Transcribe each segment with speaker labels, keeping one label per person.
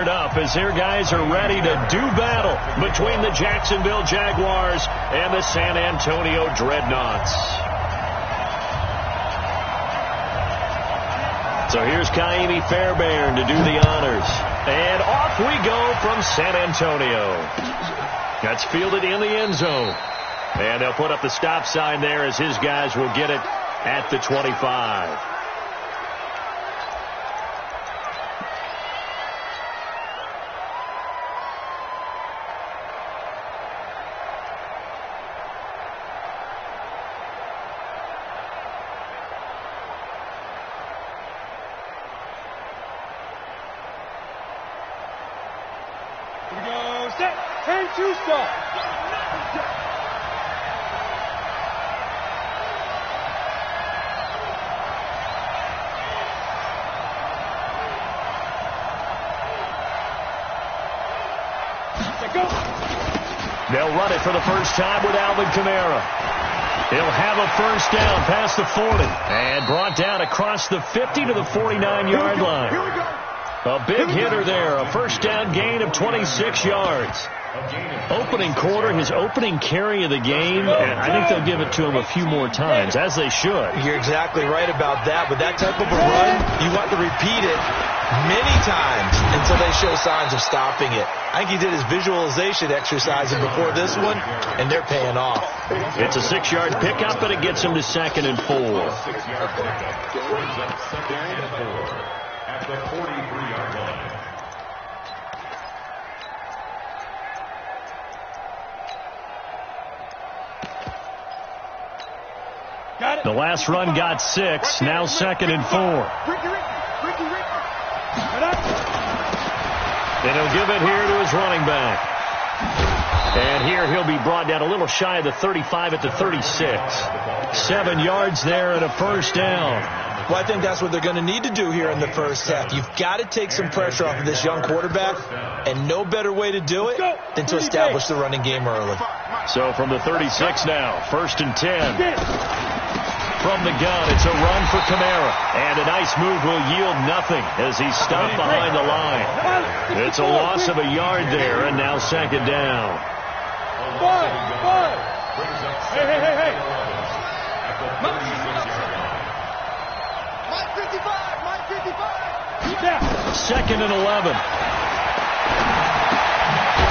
Speaker 1: Up as their guys are ready to do battle between the Jacksonville Jaguars and the San Antonio Dreadnoughts. So here's Kaimi Fairbairn to do the honors. And off we go from San Antonio. That's fielded in the end zone. And they'll put up the stop sign there as his guys will get it at the 25. They'll run it for the first time with Alvin Kamara. He'll have a first down past the 40 and brought down across the 50 to the 49-yard line. A big hitter there, a first down gain of 26 yards. Opening quarter, his opening carry of the game, and I think they'll give it to him a few more times, as they should.
Speaker 2: You're exactly right about that. With that type of a run, you want to repeat it many times until they show signs of stopping it. I think he did his visualization exercise before this one, and they're paying off.
Speaker 1: It's a 6-yard pickup, and it gets him to 2nd and 4. At the 43-yard line. The last run got 6, now 2nd and 4. And he'll give it here to his running back. And here he'll be brought down a little shy of the 35 at the 36. 7 yards there and a first down.
Speaker 2: Well, I think that's what they're going to need to do here in the first half. You've got to take some pressure off of this young quarterback, and no better way to do it than to establish the running game early.
Speaker 1: So from the 36 now, 1st and 10. From the gun, it's a run for Kamara. And a nice move will yield nothing as he's stopped behind the line. It's a loss of a yard there, and now 2nd down.
Speaker 3: Hey. Mike 55.
Speaker 1: 2nd and 11.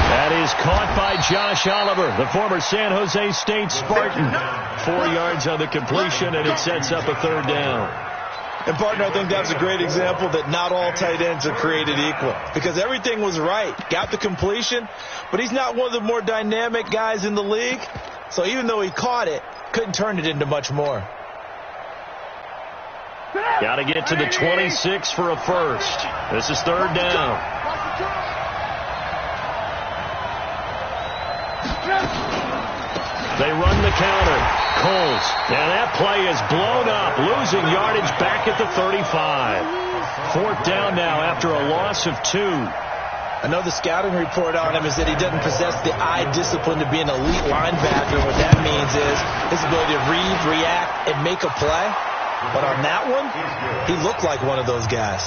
Speaker 1: That is caught by Josh Oliver, the former San Jose State Spartan. 4 yards on the completion, and it sets up a 3rd down.
Speaker 2: And, partner, I think that's a great example that not all tight ends are created equal. Because everything was right. Got the completion, but he's not one of the more dynamic guys in the league. So even though he caught it, couldn't turn it into much more.
Speaker 1: Got to get to the 26 for a first. This is 3rd down. They run the counter. Coles. And that play is blown up, losing yardage back at the 35. 4th down now after a loss of 2.
Speaker 2: I know the scouting report on him is that he doesn't possess the eye discipline to be an elite linebacker. What that means is his ability to read, react, and make a play. But on that one, he looked like one of those guys.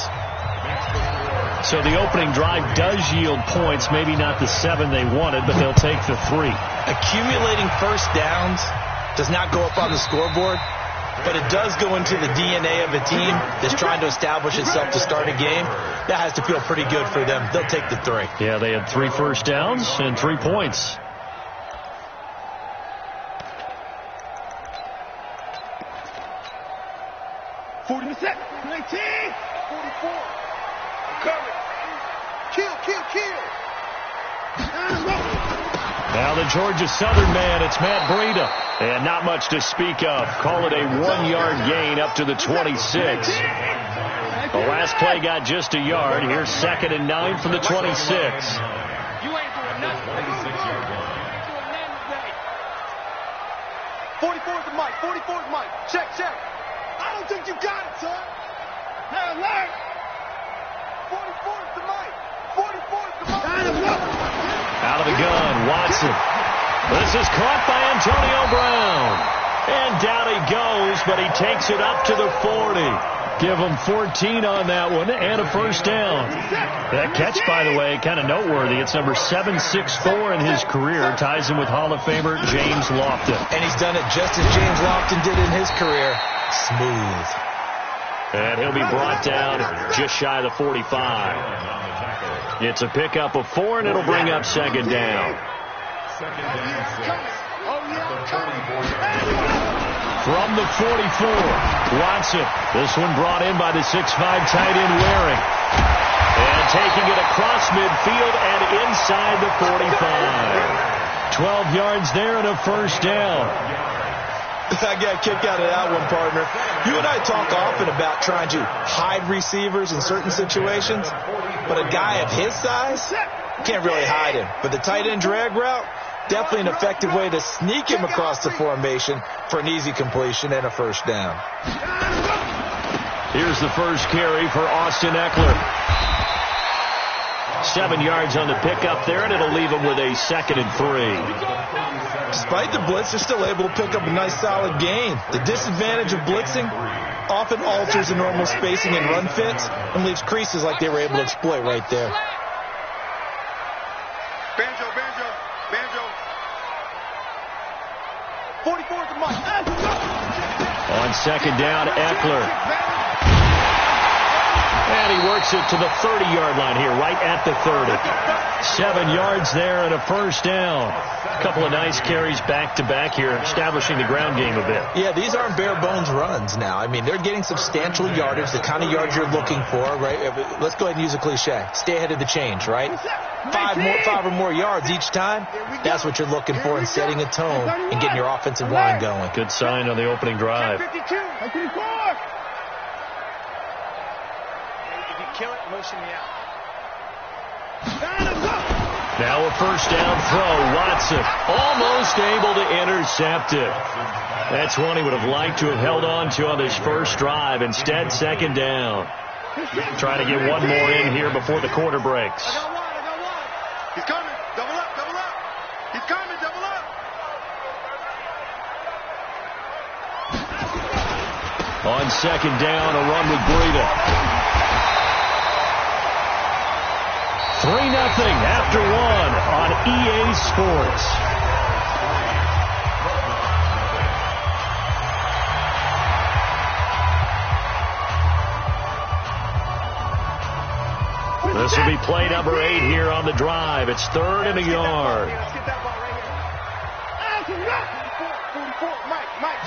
Speaker 1: So the opening drive does yield points, maybe not the 7 they wanted, but they'll take the 3.
Speaker 2: Accumulating first downs does not go up on the scoreboard, but it does go into the DNA of a team that's trying to establish itself to start a game. That has to feel pretty good for them. They'll take the 3.
Speaker 1: Yeah, they had 3 first downs and 3 points. Now the Georgia Southern man, it's Matt Breida. And not much to speak of. Call it a 1-yard gain up to the 26. The last play got just a yard. Here's 2nd and 9 from the 26. You ain't doing nothing.
Speaker 3: 44's the mic. 44's Mike. Check. I don't think you got it, son. Now alert. 44's the mic. 44's the mic.
Speaker 1: Out of the gun, Watson. This is caught by Antonio Brown. And down he goes, but he takes it up to the 40. Give him 14 on that one and a first down. That catch, by the way, kind of noteworthy. It's number 764 in his career. Ties him with Hall of Famer James Lofton.
Speaker 2: And he's done it just as James Lofton did in his career. Smooth.
Speaker 1: And he'll be brought down just shy of the 45. It's a pickup of 4, and it'll bring up second down. From the 44, Watson. This one brought in by the 6'5" tight end Waring. And taking it across midfield and inside the 45. 12 yards there and a first down.
Speaker 2: I got a kick out of that one, partner. You and I talk often about trying to hide receivers in certain situations, but a guy of his size can't really hide him. But the tight end drag route, definitely an effective way to sneak him across the formation for an easy completion and a first down.
Speaker 1: Here's the first carry for Austin Eckler. 7 yards on the pickup there, and it'll leave him with a 2nd and 3.
Speaker 2: Despite the blitz, they're still able to pick up a nice solid gain. The disadvantage of blitzing often alters the normal spacing and run fits and leaves creases like they were able to exploit right there.
Speaker 3: Banjo. 44 to Mike.
Speaker 1: On second down, Eckler. And he works it to the 30-yard line here, right at the 30. 7 yards there and a first down. A couple of nice carries back-to-back here, establishing the ground game a bit.
Speaker 2: Yeah, these aren't bare-bones runs now. I mean, they're getting substantial yardage, the kind of yards you're looking for, right? Let's go ahead and use a cliche. Stay ahead of the change, right? 5 or more yards each time, that's what you're looking for in setting a tone and getting your offensive line going.
Speaker 1: Good sign on the opening drive.
Speaker 3: Kill it, motion me out.
Speaker 1: Now a first down throw. Watson almost able to intercept it. That's one he would have liked to have held on to on his first drive. Instead, second down. Trying to get one more in here before the quarter breaks.
Speaker 3: I got one. He's coming. Double up. He's coming. Double up.
Speaker 1: On second down, a run with Breida. 3-0 after 1 on EA Sports. This will be play number 8 here on the drive. It's 3rd and a yard.
Speaker 3: Let's get that ball right here. Mike.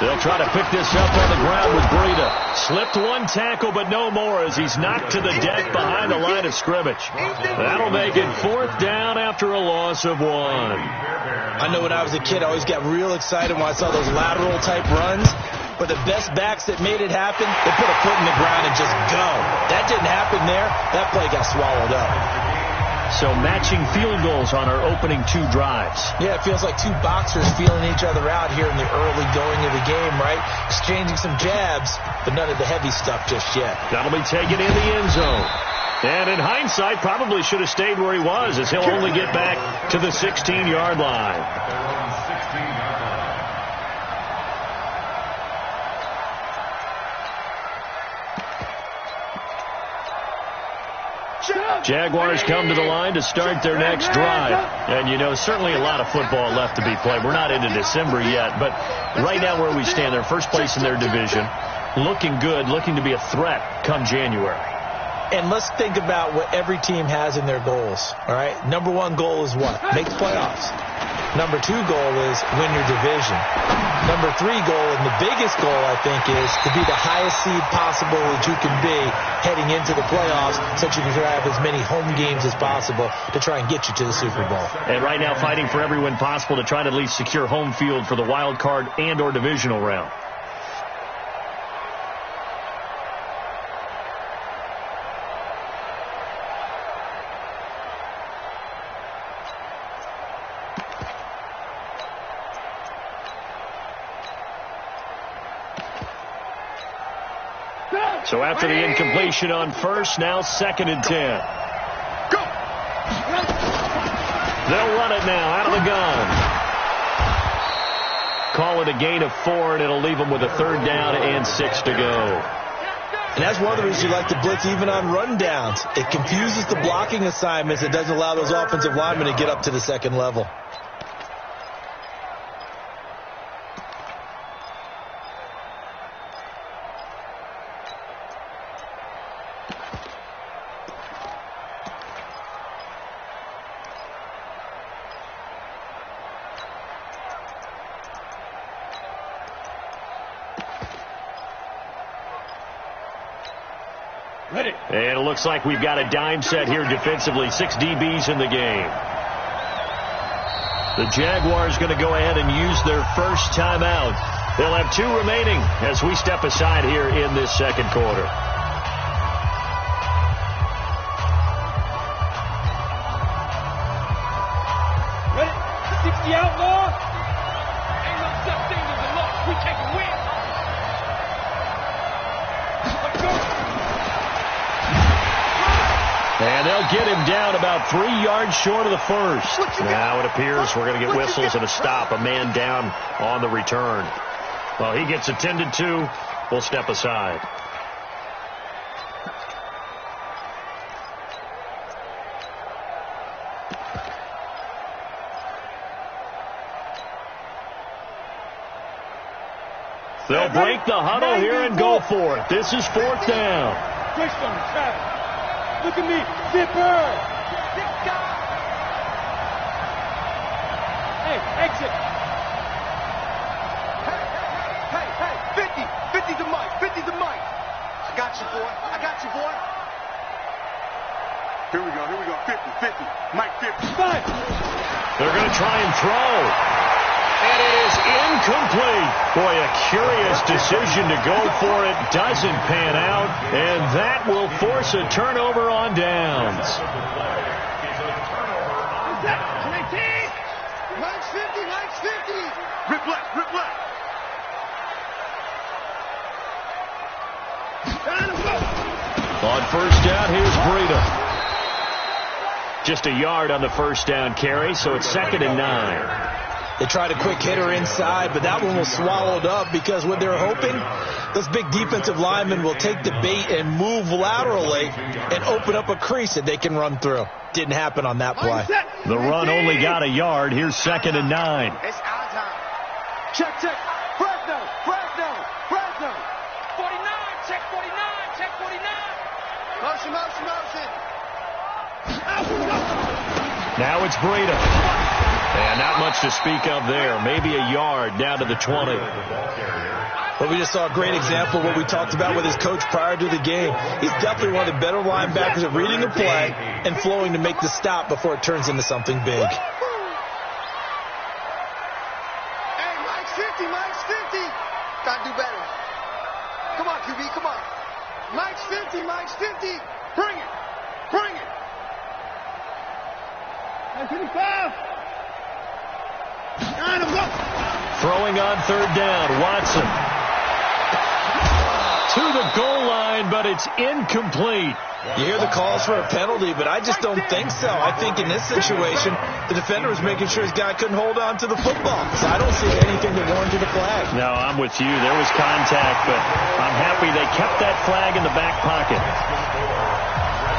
Speaker 1: They'll try to pick this up on the ground with Breida. Slipped one tackle, but no more as he's knocked to the deck behind the line of scrimmage. That'll make it 4th down after a loss of 1.
Speaker 2: I know when I was a kid, I always got real excited when I saw those lateral type runs. But the best backs that made it happen, they put a foot in the ground and just go. That didn't happen there. That play got swallowed up.
Speaker 1: So matching field goals on our opening 2 drives.
Speaker 2: Yeah, it feels like 2 boxers feeling each other out here in the early going of the game, right? Exchanging some jabs, but none of the heavy stuff just yet.
Speaker 1: That'll be taken in the end zone. And in hindsight, probably should have stayed where he was, as he'll only get back to the 16-yard line. Jaguars come to the line to start their next drive. And, you know, certainly a lot of football left to be played. We're not into December yet, but right now where we stand, they're first place in their division. Looking good, looking to be a threat come January.
Speaker 2: And let's think about what every team has in their goals, all right? Number 1 goal is what? Make the playoffs. Number 2 goal is win your division. Number 3 goal, and the biggest goal, I think, is to be the highest seed possible that you can be heading into the playoffs so that you can have as many home games as possible to try and get you to the Super Bowl.
Speaker 1: And right now fighting for every win possible to try to at least secure home field for the wild card and or divisional round. So after the incompletion on first, now 2nd and 10.
Speaker 3: Go.
Speaker 1: They'll run it now out of the gun. call it a gain of 4, and it'll leave them with a 3rd down and 6 to go.
Speaker 2: And that's one of the reasons you like to blitz even on rundowns. It confuses the blocking assignments. It doesn't allow those offensive linemen to get up to the second level.
Speaker 1: And it looks like we've got a dime set here defensively. 6 DBs in the game. The Jaguars going to go ahead and use their first timeout. They'll have 2 remaining as we step aside here in this second quarter.
Speaker 3: Ready? 60 outlaw. Ain't no such thing as a loss. We take a win. Let's go.
Speaker 1: And they'll get him down about 3 yards short of the first. Now it appears we're going to get whistles and a stop. A man down on the return. Well, he gets attended to. We'll step aside. They'll break the huddle here and go for it. This is 4th down.
Speaker 3: Look at me, Zipper! Hey, exit! Hey, 50 to Mike, 50 to Mike! I got you, boy, Here we go, 50, Mike 50. Five!
Speaker 1: They're going to try and throw. And it is incomplete. Boy, a curious decision to go for it. Doesn't pan out. And that will force a turnover on downs.
Speaker 3: Mike's 50. Rip left.
Speaker 1: On first down, here's Breida. Just a yard on the first down carry, so it's 2nd and 9.
Speaker 2: They tried a quick hitter inside, but that one was swallowed up because what they're hoping, those big defensive linemen will take the bait and move laterally and open up a crease that they can run through. Didn't happen on that play.
Speaker 1: The run only got a yard. Here's 2nd and 9.
Speaker 3: It's our time. Check. Fresno. 49, check 49. Motion.
Speaker 1: Now it's Breida. And not much to speak of there. Maybe a yard down to the 20.
Speaker 2: But we just saw a great example of what we talked about with his coach prior to the game. He's definitely one of the better linebackers at reading the play and flowing to make the stop before it turns into something big.
Speaker 3: Hey, Mike's 50. Gotta do better. Come on, QB, come on. Mike's 50. Bring it. 55.
Speaker 1: Throwing on 3rd down, Watson. To the goal line, but it's incomplete.
Speaker 2: You hear the calls for a penalty, but I just don't think so. I think in this situation, the defender was making sure his guy couldn't hold on to the football. So I don't see anything that warranted a flag.
Speaker 1: No, I'm with you. There was contact, but I'm happy they kept that flag in the back pocket.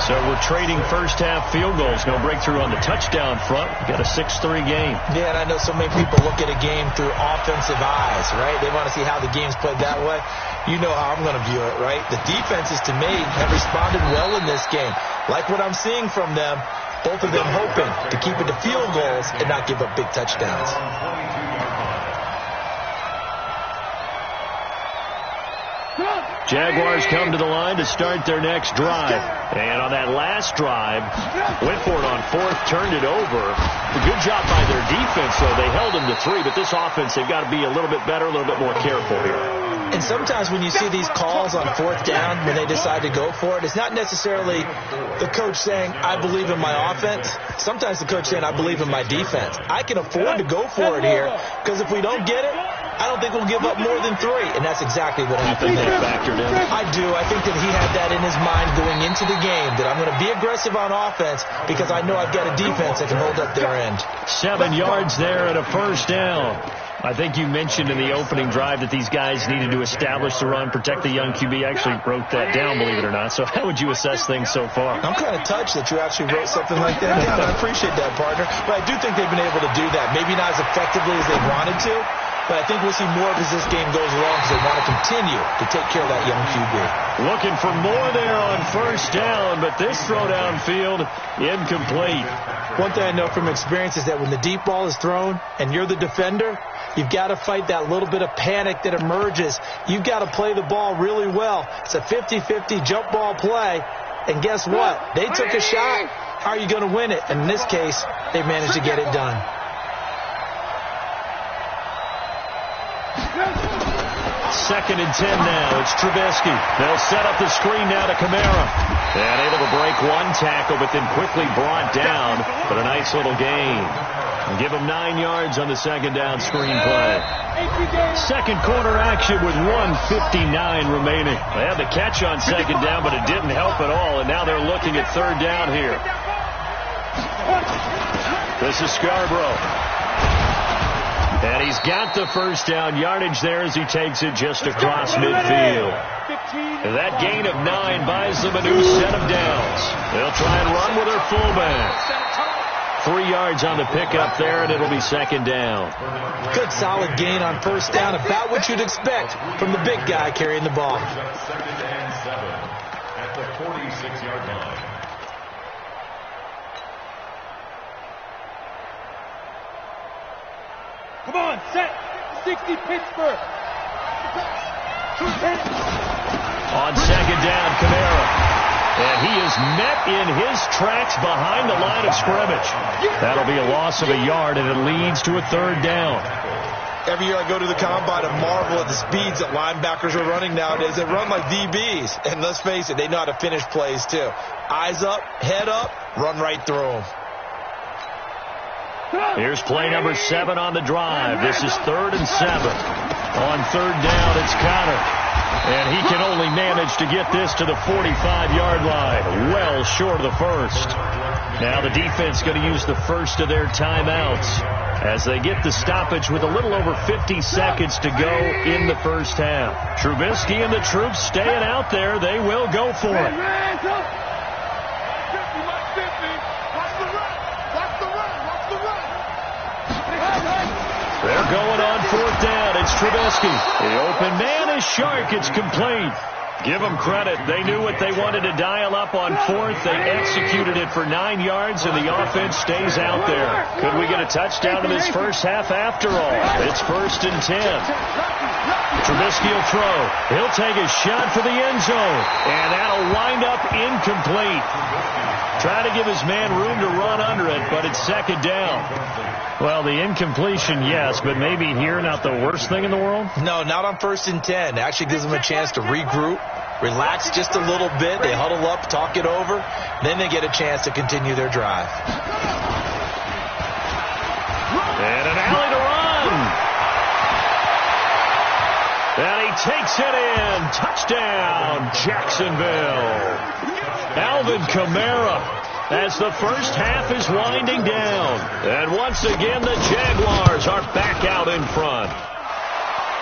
Speaker 1: So we're trading first-half field goals. No breakthrough on the touchdown front. We've got a 6-3 game.
Speaker 2: Yeah, and I know so many people look at a game through offensive eyes, right? They want to see how the game's played that way. You know how I'm going to view it, right? The defenses, to me, have responded well in this game. Like what I'm seeing from them, both of them hoping to keep it to field goals and not give up big touchdowns.
Speaker 1: Jaguars come to the line to start their next drive. And on that last drive, went for it on 4th, turned it over. A good job by their defense, though. They held them to 3, but this offense, they've got to be a little bit better, a little bit more careful here.
Speaker 2: And sometimes when you see these calls on 4th down, when they decide to go for it, it's not necessarily the coach saying, I believe in my offense. Sometimes the coach saying, I believe in my defense. I can afford to go for it here, because if we don't get it, I don't think we'll give up more than 3. And that's exactly what happened there.
Speaker 1: Factored in?
Speaker 2: I do. I think that he had that in his mind going into the game, that I'm going to be aggressive on offense because I know I've got a defense that can hold up their end.
Speaker 1: 7 yards there at a first down. I think you mentioned in the opening drive that these guys needed to establish the run, protect the young QB. I actually wrote that down, believe it or not. So how would you assess things so far?
Speaker 2: I'm kind of touched that you actually wrote something like that down. I appreciate that, partner. But I do think they've been able to do that. Maybe not as effectively as they wanted to, but I think we'll see more of as this game goes along because they want to continue to take care of that young QB.
Speaker 1: Looking for more there on first down, but this throw downfield incomplete.
Speaker 2: One thing I know from experience is that when the deep ball is thrown and you're the defender, you've got to fight that little bit of panic that emerges. You've got to play the ball really well. It's a 50-50 jump ball play, and guess what? They took a shot. How are you going to win it? And in this case, they managed to get it done.
Speaker 1: Second and 10 now. It's Trubisky. They'll set up the screen now to Kamara. And able to break one tackle, but then quickly brought down. But a nice little gain. And give him 9 yards on the second down screen play. Second quarter action with 1:59 remaining. They had the catch on second down, but it didn't help at all. And now they're looking at third down here. This is Scarborough. And he's got the first down yardage there as he takes it just across midfield. And that gain of 9 buys them a new set of downs. They'll try and run with their fullback. 3 yards on the pickup there, and it'll be second down.
Speaker 2: Good solid gain on first down, about what you'd expect from the big guy carrying the ball.
Speaker 4: Second and 7 at the 46-yard line.
Speaker 5: Come on, set. 60 Pittsburgh.
Speaker 1: On second down, Kamara. And he is met in his tracks behind the line of scrimmage. That'll be a loss of a yard, and it leads to a third down.
Speaker 2: Every year I go to the combine and marvel at the speeds that linebackers are running nowadays. They run like DBs. And let's face it, they know how to finish plays too. Eyes up, head up, run right through them.
Speaker 1: Here's play number 7 on the drive. This is 3rd and 7. On third down, it's Connor. And he can only manage to get this to the 45-yard line. Well short of the first. Now the defense going to use the first of their timeouts as they get the stoppage with a little over 50 seconds to go in the first half. Trubisky and the troops staying out there. They will go for it. They're going on fourth down. It's Trubisky. The open man is Shark. It's complete. Give them credit. They knew what they wanted to dial up on fourth. They executed it for 9 yards, and the offense stays out there. Could we get a touchdown in this first half after all? It's 1st and 10. Trubisky will throw. He'll take a shot for the end zone, and that'll wind up incomplete. Try to give his man room to run under it, but it's second down. Well, the incompletion, yes, but maybe here not the worst thing in the world?
Speaker 2: No, not on 1st and 10. It actually gives them a chance to regroup, relax just a little bit. They huddle up, talk it over. Then they get a chance to continue their drive.
Speaker 1: And an alley to run. And he takes it in. Touchdown, Jacksonville. Alvin Kamara, as the first half is winding down. And once again, the Jaguars are back out in front.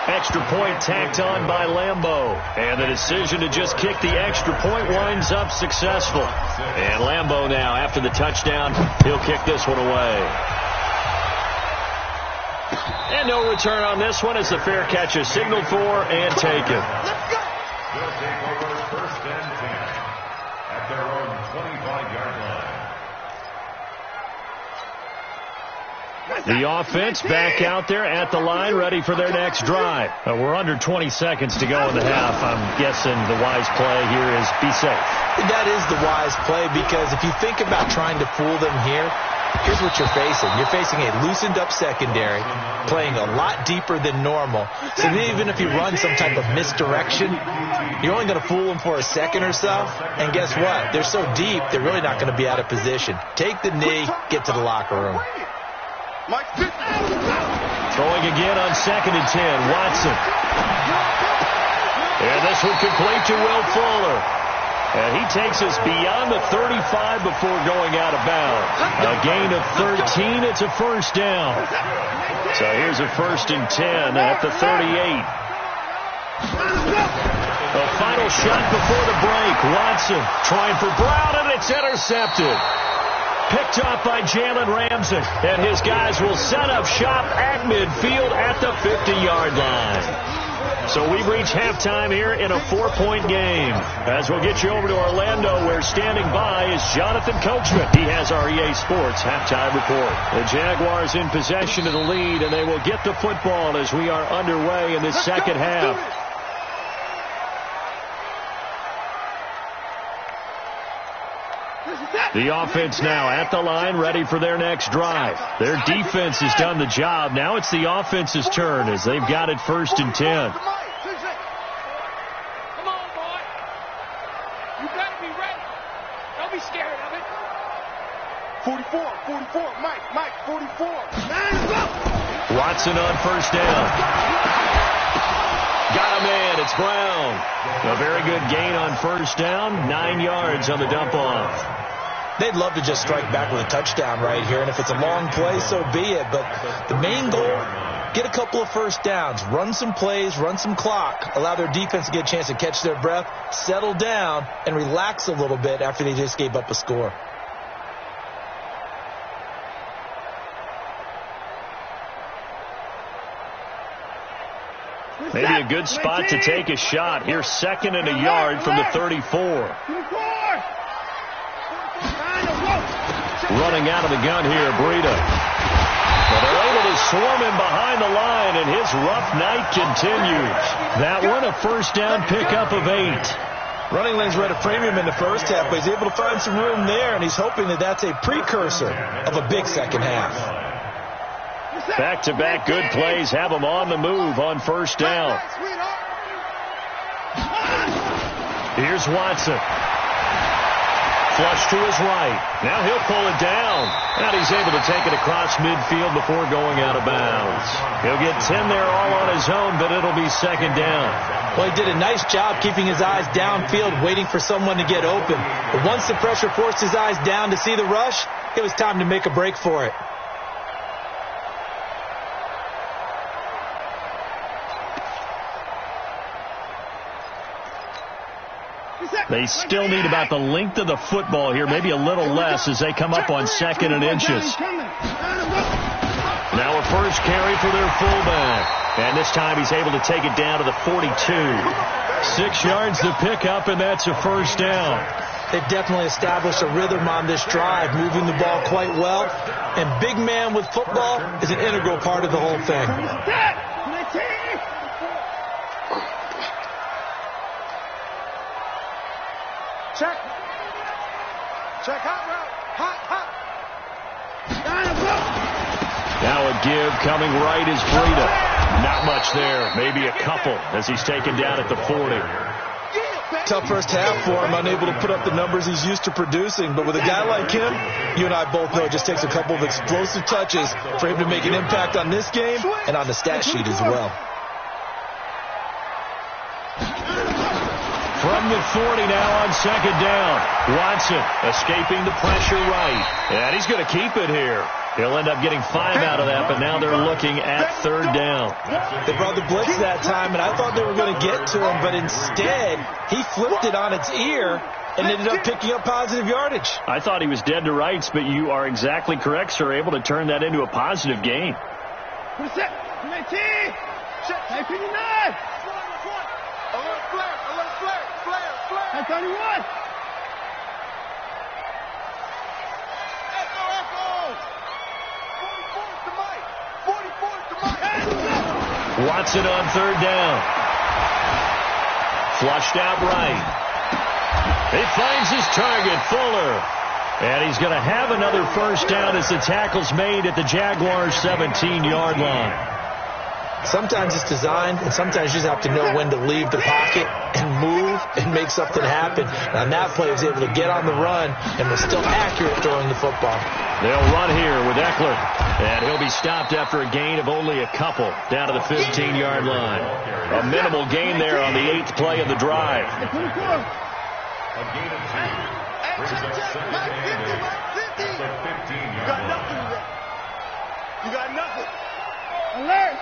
Speaker 1: Extra point tacked on by Lambeau. And the decision to just kick the extra point winds up successful. And Lambeau now, after the touchdown, he'll kick this one away. And no return on this one as the fair catch is signaled for and taken.
Speaker 4: They'll take over 1st and 10 at their own 25-yard line.
Speaker 1: The offense back out there at the line, ready for their next drive. We're under 20 seconds to go in the half. I'm guessing the wise play here is be safe.
Speaker 2: That is the wise play, because if you think about trying to fool them here, here's what you're facing. You're facing a loosened up secondary, playing a lot deeper than normal. So even if you run some type of misdirection, you're only going to fool them for a second or so. And guess what? They're so deep, they're really not going to be out of position. Take the knee, get to the locker room.
Speaker 1: Throwing again on 2nd and 10, Watson. And this one complete to Will Fuller. And he takes us beyond the 35 before going out of bounds. A gain of 13. It's a first down. So here's a 1st and 10 at the 38. The final shot before the break. Watson trying for Brown, and it's intercepted. Picked off by Jalen Ramsey. And his guys will set up shop at midfield at the 50-yard line. So we reach halftime here in a 4-point game. As we'll get you over to Orlando, where standing by is Jonathan Coachman. He has our EA Sports halftime report. The Jaguars in possession of the lead, and they will get the football as we are underway in this second half. The offense now at the line, ready for their next drive. Their defense has done the job. Now it's the offense's turn as they've got it 1st and 10.
Speaker 5: Come on, boy. You better be ready. Don't be scared of it.
Speaker 3: 44, Mike, 44.
Speaker 1: Watson on 1st down. Got a man. It's Brown. A very good gain on 1st down. 9 yards on the dump-off.
Speaker 2: They'd love to just strike back with a touchdown right here, and if it's a long play, so be it. But the main goal, get a couple of 1st downs, run some plays, run some clock, allow their defense to get a chance to catch their breath, settle down, and relax a little bit after they just gave up a score.
Speaker 1: Maybe a good spot to take a shot. Here's 2nd and a yard from the 34. Running out of the gun here, Breida. Well, they're able to swarm him behind the line, and his rough night continues. That one, a 1st down pickup of 8.
Speaker 2: Running lanes were at a premium in the first half, but he's able to find some room there, and he's hoping that that's a precursor of a big second half.
Speaker 1: Back-to-back good plays have him on the move on 1st down. Here's Watson. Flush to his right. Now he'll pull it down. And he's able to take it across midfield before going out of bounds. He'll get 10 there all on his own, but it'll be 2nd down.
Speaker 2: Well, he did a nice job keeping his eyes downfield, waiting for someone to get open. But once the pressure forced his eyes down to see the rush, it was time to make a break for it.
Speaker 1: They still need about the length of the football here, maybe a little less as they come up on 2nd and inches. Now a first carry for their fullback. And this time he's able to take it down to the 42. 6 yards to pick up, and that's a 1st down.
Speaker 2: They've definitely established a rhythm on this drive, moving the ball quite well. And big man with football is an integral part of the whole thing.
Speaker 3: Check hot route. Hot.
Speaker 1: Now a give coming right is Breida. Not much there. Maybe a couple as he's taken down at the 40.
Speaker 2: Tough first half for him, unable to put up the numbers he's used to producing. But with a guy like him, you and I both know it just takes a couple of explosive touches for him to make an impact on this game and on the stat sheet as well.
Speaker 1: From the 40 now on 2nd down. Watson escaping the pressure right. And he's going to keep it here. He'll end up getting 5 out of that, but now they're looking at 3rd down.
Speaker 2: They brought the blitz that time, and I thought they were going to get to him, but instead he flipped it on its ear and ended up picking up positive yardage.
Speaker 1: I thought he was dead to rights, but you are exactly correct, sir. Able to turn that into a positive gain.
Speaker 5: Alert flare. 10-31.
Speaker 1: Watson on 3rd down. Flushed out right. He finds his target, Fuller. And he's going to have another 1st down as the tackle's made at the Jaguars' 17-yard line.
Speaker 2: Sometimes it's designed, and sometimes you just have to know when to leave the pocket and move and make something happen. And on that play, he was able to get on the run and was still accurate throwing the football.
Speaker 1: They'll run here with Eckler. And he'll be stopped after a gain of only a couple down to the 15-yard line. A minimal gain there on the 8th play of the drive.
Speaker 4: A gain of 2. Brings up second and 8 at the 15-yard line.
Speaker 3: You got nothing there. You got nothing.
Speaker 5: Alert!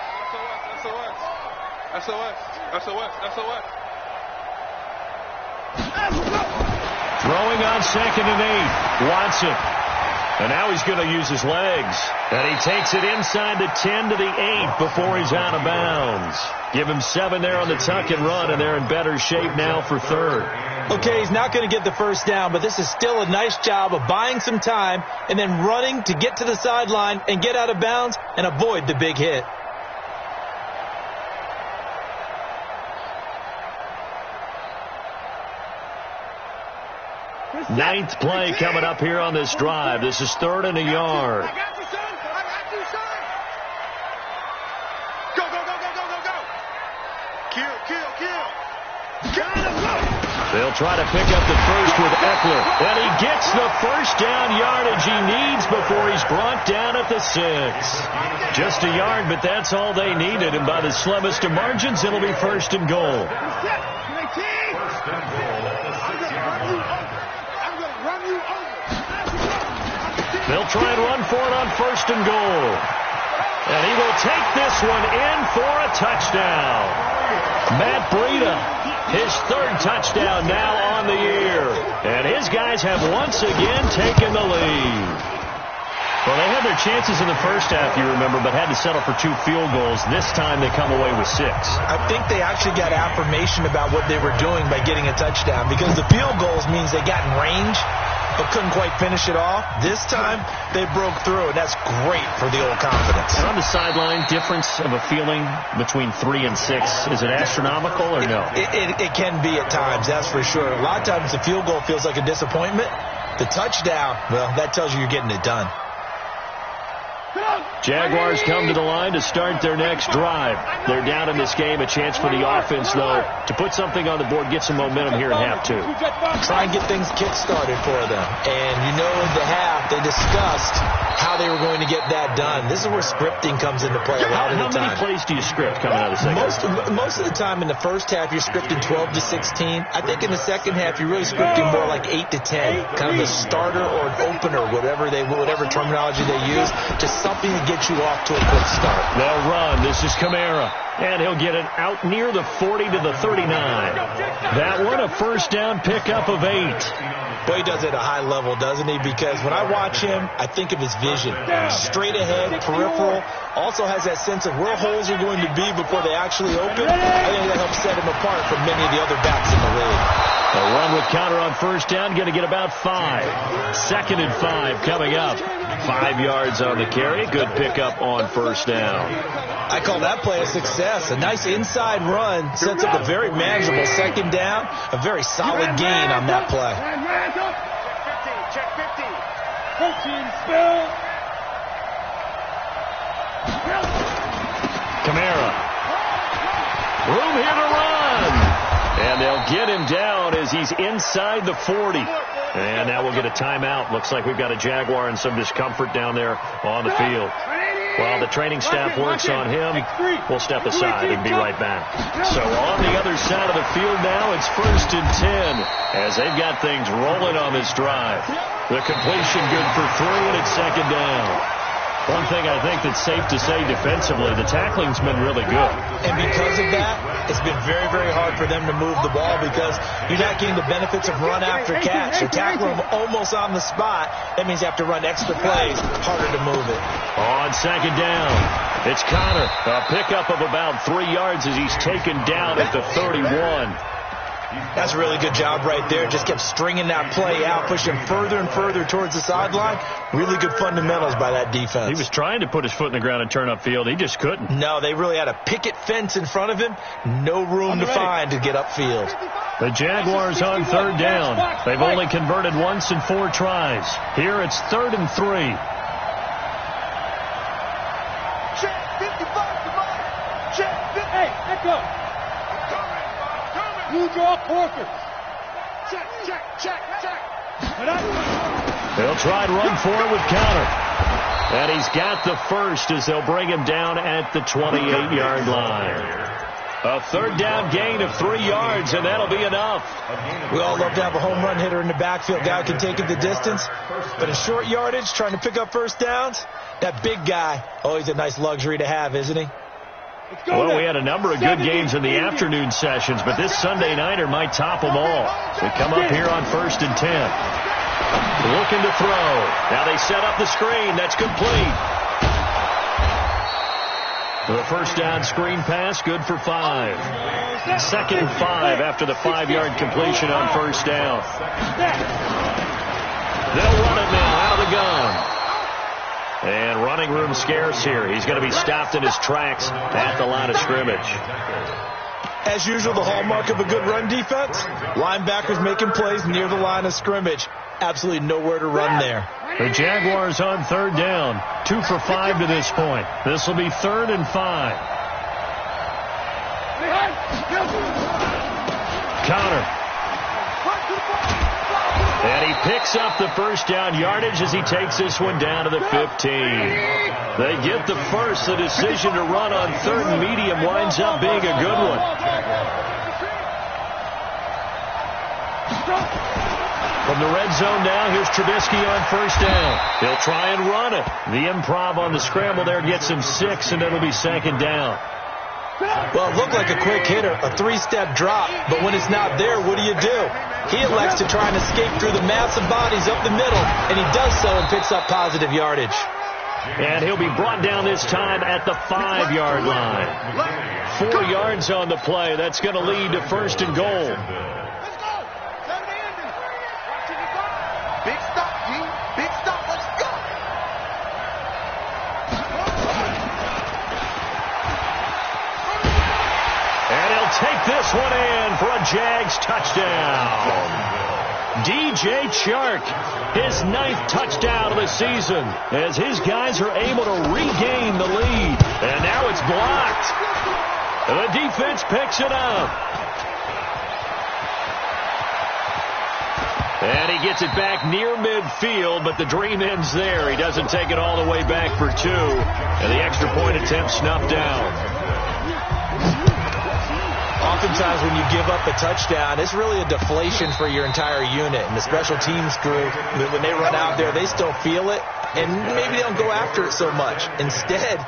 Speaker 6: SOS.
Speaker 1: Throwing on second and 8. Watson. And now he's going to use his legs. And he takes it inside the 10 to the 8 before he's out of bounds. Give him 7 there on the tuck and run, and they're in better shape now for third.
Speaker 2: Okay, he's not going to get the first down, but this is still a nice job of buying some time and then running to get to the sideline and get out of bounds and avoid the big hit.
Speaker 1: Ninth play coming up here on this drive. This is 3rd and a yard.
Speaker 3: I got you, son. I got you, son. Go. Kill. Got him, go.
Speaker 1: They'll try to pick up the first with Eckler. And he gets the first down yardage he needs before he's brought down at the 6. Just a yard, but that's all they needed. And by the slimmest of margins, it'll be 1st and goal.
Speaker 4: First and goal at the 6-yard line.
Speaker 1: They'll try and run for it on 1st and goal. And he will take this one in for a touchdown. Matt Breida, his 3rd touchdown now on the year. And his guys have once again taken the lead. Well, they had their chances in the first half, you remember, but had to settle for 2 field goals. This time they come away with 6.
Speaker 2: I think they actually got affirmation about what they were doing by getting a touchdown, because the field goals means they got in range but couldn't quite finish it off. This time they broke through, and that's great for the old confidence.
Speaker 1: And on the sideline, difference of a feeling between 3 and 6, is it astronomical or no?
Speaker 2: It can be at times, that's for sure. A lot of times the field goal feels like a disappointment. The touchdown, well, that tells you you're getting it done.
Speaker 1: Jaguars come to the line to start their next drive. They're down in this game. A chance for the offense, though, to put something on the board, get some momentum here in half 2.
Speaker 2: Try and get things kick-started for them. And you know in the half they discussed how they were going to get that done. This is where scripting comes into play a lot of the time.
Speaker 1: How many plays do you script coming out of the second?
Speaker 2: Most of the time in the first half you're scripting 12 to 16. I think in the second half you're really scripting more like 8 to 10. Kind of a starter or an opener, whatever terminology they use, just something to get you off to a quick start.
Speaker 1: They'll run. This is Kamara. And he'll get it out near the 40 to the 39. That one a first down pickup of 8.
Speaker 2: Boy, he does it at a high level, doesn't he? Because when I watch him, I think of his vision. Straight ahead, peripheral. Also has that sense of where holes are going to be before they actually open. I think that helps set him apart from many of the other backs in the league.
Speaker 1: A run with counter on first down, going to get about 5. 2nd and 5 coming up. 5 yards on the carry. Good pickup on first down.
Speaker 2: I call that play a success. A nice inside run sets up a very manageable second down. A very solid gain on that play.
Speaker 3: Check 15.
Speaker 5: 14, spill.
Speaker 1: Kamara. Room here to run. And they'll get him down as he's inside the 40. And now we'll get a timeout. Looks like we've got a Jaguar in some discomfort down there on the field. While the training staff works on him, we'll step aside and be right back. So on the other side of the field now, it's 1st and 10 as they've got things rolling on this drive. The completion good for 3, and it's 2nd down. One thing I think that's safe to say defensively, the tackling's been really good.
Speaker 2: And because of that, it's been very, very hard for them to move the ball because you're not getting the benefits of run after catch. You're tackling them almost on the spot. That means you have to run extra plays, harder to move it.
Speaker 1: On 2nd down, it's Connor. A pickup of about 3 yards as he's taken down at the 31.
Speaker 2: That's a really good job right there. Just kept stringing that play out, pushing further and further towards the sideline. Really good fundamentals by that defense.
Speaker 1: He was trying to put his foot in the ground and turn upfield. He just couldn't.
Speaker 2: No, they really had a picket fence in front of him. No room to find to get upfield.
Speaker 1: The Jaguars on 3rd down. They've only converted once in 4 tries. Here it's 3rd and 3.
Speaker 3: Check 55. Check 50.
Speaker 5: Hey, let go. You draw quarters.
Speaker 3: Check.
Speaker 1: They'll try to run for it with counter. And he's got the first as they'll bring him down at the 28-yard line. A third down gain of 3 yards, and that'll be enough.
Speaker 2: We all love to have a home run hitter in the backfield. Guy can take it the distance. But in short yardage, trying to pick up first downs, that big guy, always a nice luxury to have, isn't he?
Speaker 1: Well, we had a number of good games in the afternoon sessions, but this Sunday nighter might top them all. We come up here on 1st and 10. Looking to throw. Now they set up the screen. That's complete. The first down screen pass, good for 5. 2nd and 5 after the 5-yard completion on first down. They'll run it now out of the gun. And running room scarce here. He's going to be stopped in his tracks at the line of scrimmage.
Speaker 2: As usual, the hallmark of a good run defense, linebackers making plays near the line of scrimmage. Absolutely nowhere to run there.
Speaker 1: The Jaguars on 3rd down. 2 for 5 to this point. This will be 3rd and 5. Connor. And he picks up the first down yardage as he takes this one down to the 15. They get the first. The decision to run on 3rd and medium winds up being a good one. From the red zone now, here's Trubisky on 1st down. He'll try and run it. The improv on the scramble there gets him 6, and it'll be 2nd down.
Speaker 2: Well, it looked like a quick hitter, a 3-step drop, but when it's not there, what do? He elects to try and escape through the massive bodies up the middle, and he does so and picks up positive yardage.
Speaker 1: And he'll be brought down this time at the 5-yard line. 4 yards on the play. That's going to lead to 1st and goal.
Speaker 3: Big stop, G. Big stop. Let's go.
Speaker 1: And he'll take this one in for a Jags touchdown. DJ Chark, his 9th touchdown of the season, as his guys are able to regain the lead. And now it's blocked. The defense picks it up. And he gets it back near midfield, but the dream ends there. He doesn't take it all the way back for 2. And the extra point attempt snuffed down.
Speaker 2: Oftentimes when you give up a touchdown, it's really a deflation for your entire unit. And the special teams crew, when they run out there, they still feel it. And maybe they don't go after it so much. Instead,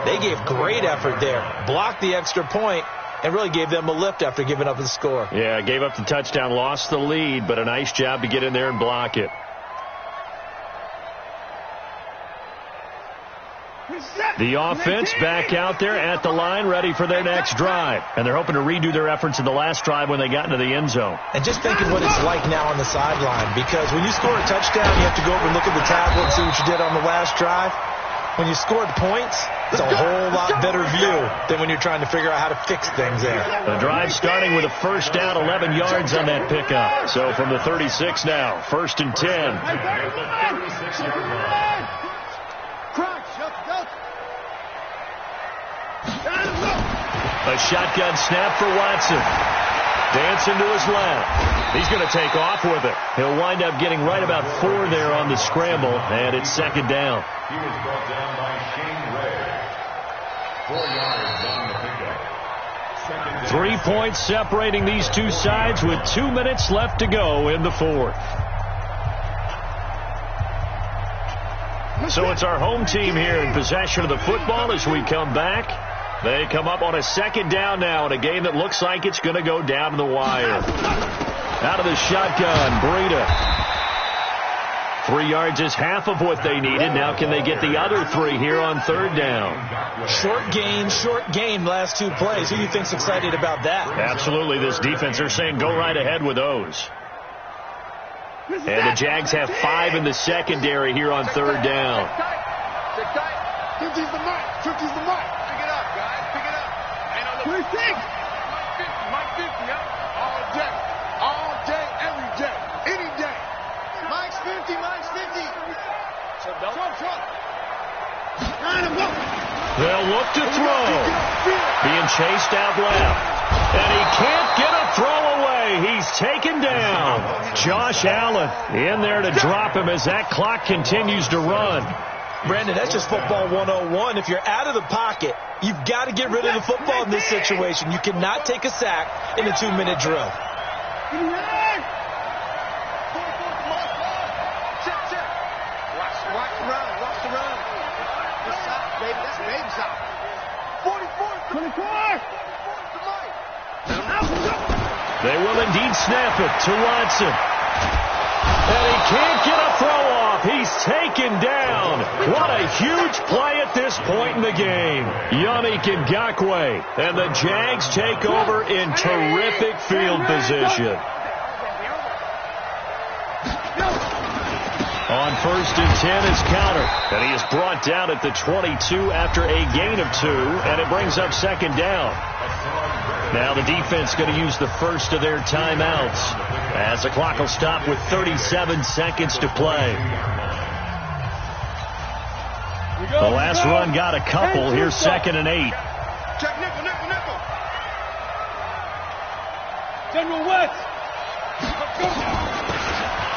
Speaker 2: they gave great effort there. Blocked the extra point. And really gave them a lift after giving up the score.
Speaker 1: Yeah, gave up the touchdown, lost the lead, but a nice job to get in there and block it. The offense back out there at the line, ready for their next drive. And they're hoping to redo their efforts in the last drive when they got into the end zone.
Speaker 2: And just thinking what it's like now on the sideline. Because when you score a touchdown, you have to go over and look at the tablet and see what you did on the last drive. When you scored points, it's a whole lot better view than when you're trying to figure out how to fix things there.
Speaker 1: The drive starting with a first down, 11 yards on that pickup. So from the 36 now, 1st and 10. A shotgun snap for Watson. Dancing to his left. He's going to take off with it. He'll wind up getting right about 4 there on the scramble, and it's 2nd down.
Speaker 4: He was brought down by Shane Ray. 4 yards on the pickup.
Speaker 1: 3 points separating these two sides with 2 minutes left to go in the 4th. So it's our home team here in possession of the football as we come back. They come up on a 2nd down now in a game that looks like it's going to go down to the wire. Out of the shotgun, Breida. 3 yards is half of what they needed. Now can they get the other 3 here on 3rd down?
Speaker 2: Short gain, last 2 plays. Who do you think's excited about that?
Speaker 1: Absolutely, this defense, they're saying go right ahead with those. And the Jags have 5 in the secondary here on 3rd down.
Speaker 3: 50's the mark. 50's the mark.
Speaker 5: Pick it up, guys. Pick it up. Ain't no look.
Speaker 3: 26.
Speaker 5: Mike 50, yeah.
Speaker 3: All day, every day, any day. Mike's 50, Mike's 50. Trump. Line him up.
Speaker 1: They'll look to throw. Being chased out left. And he can't get a throw away. He's taken down. Josh Allen in there to drop him as that clock continues to run.
Speaker 2: Brandon, that's just football 101. If you're out of the pocket, you've got to get rid of the football in this situation. You cannot take a sack in a 2-minute drill.
Speaker 3: Check. Watch the run. Watch the run. That's side, baby. That's baby side. 44. 24.
Speaker 1: They will indeed snap it to Watson. And he can't get a throw off. He's taken down. What a huge play at this point in the game. Yannick Ngakoue. And the Jags take over in terrific field position. On 1st and 10 is Counter. And he is brought down at the 22 after a gain of 2. And it brings up 2nd down. Now the defense going to use the first of their timeouts as the clock will stop with 37 seconds to play. The last run got a couple. Here's 2nd and 8.
Speaker 5: Check nickel. General West.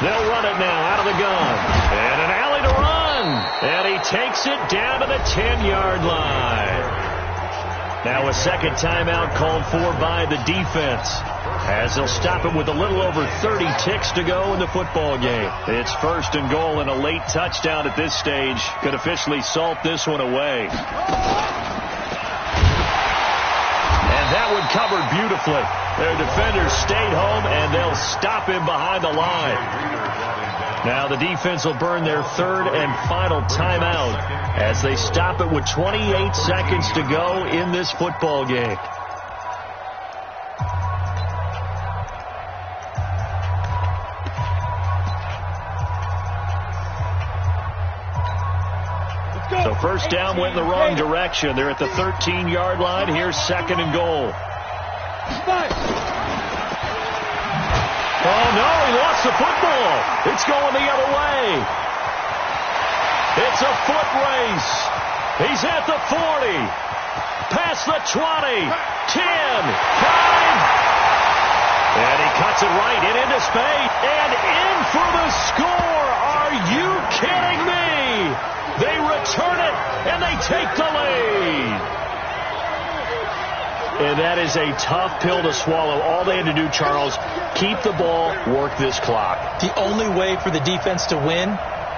Speaker 1: They'll run it now out of the gun. And an alley to run. And he takes it down to the 10-yard line. Now a 2nd timeout called for by the defense as they'll stop it with a little over 30 ticks to go in the football game. It's 1st and goal, and a late touchdown at this stage could officially salt this one away. And that one covered beautifully. Their defenders stayed home, and they'll stop him behind the line. Now the defense will burn their 3rd and final timeout as they stop it with 28 seconds to go in this football game. So 1st down went in the wrong direction. They're at the 13-yard line. Here's 2nd and goal. Oh, no, he lost the football. It's going the other way. It's a foot race. He's at the 40. Past the 20. 10. 5. And he cuts it right in into space. And in for the score. Are you kidding me? They return it, and they take the lead. And that is a tough pill to swallow. All they had to do, Charles, keep the ball, work this clock.
Speaker 2: The only way for the defense to win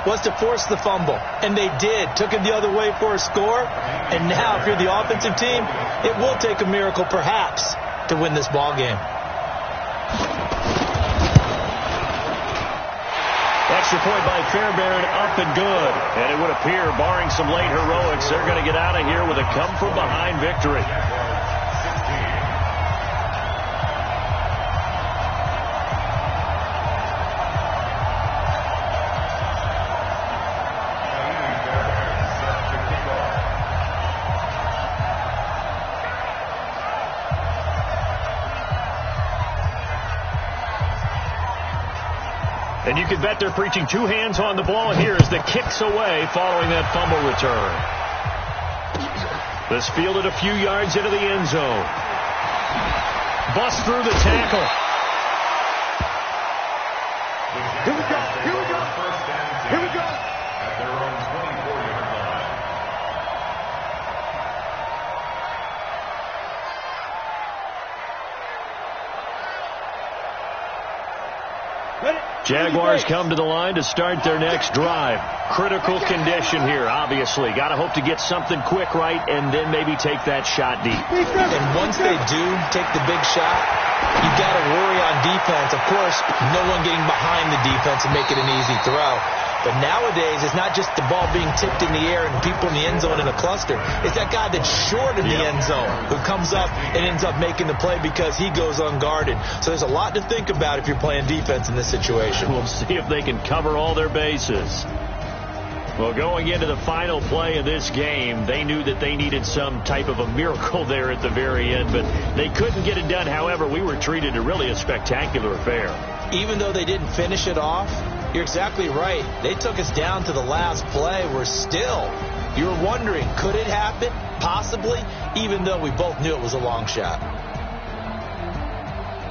Speaker 2: was to force the fumble. And they did. Took it the other way for a score. And now, if you're the offensive team, it will take a miracle, perhaps, to win this ball game.
Speaker 1: Extra point by Fairbairn, up and good. And it would appear, barring some late heroics, they're going to get out of here with a come-from-behind victory. And you can bet they're preaching 2 hands on the ball here as the kick's away following that fumble return. This fielded a few yards into the end zone. Bust through the tackle.
Speaker 3: Here we go.
Speaker 4: At their own 24-yard line.
Speaker 1: Jaguars come to the line to start their next drive. Critical condition here, obviously. Got to hope to get something quick right and then maybe take that shot deep.
Speaker 2: And once they do take the big shot, you got to worry on defense. Of course, no one getting behind the defense and make it an easy throw. But nowadays, it's not just the ball being tipped in the air and people in the end zone in a cluster. It's that guy that's short in the end zone who comes up and ends up making the play because he goes unguarded. So there's a lot to think about if you're playing defense in this situation.
Speaker 1: We'll see if they can cover all their bases. Well, going into the final play of this game, they knew that they needed some type of a miracle there at the very end, but they couldn't get it done. However, we were treated to really a spectacular affair.
Speaker 2: Even though they didn't finish it off, you're exactly right. They took us down to the last play. We're still, you were wondering, could it happen? Possibly, even though we both knew it was a long shot.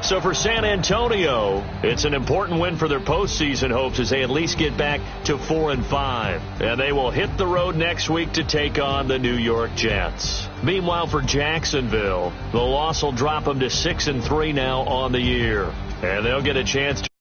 Speaker 1: So for San Antonio, it's an important win for their postseason hopes as they at least get back to 4-5. And they will hit the road next week to take on the New York Jets. Meanwhile, for Jacksonville, the loss will drop them to 6-3 now on the year. And they'll get a chance to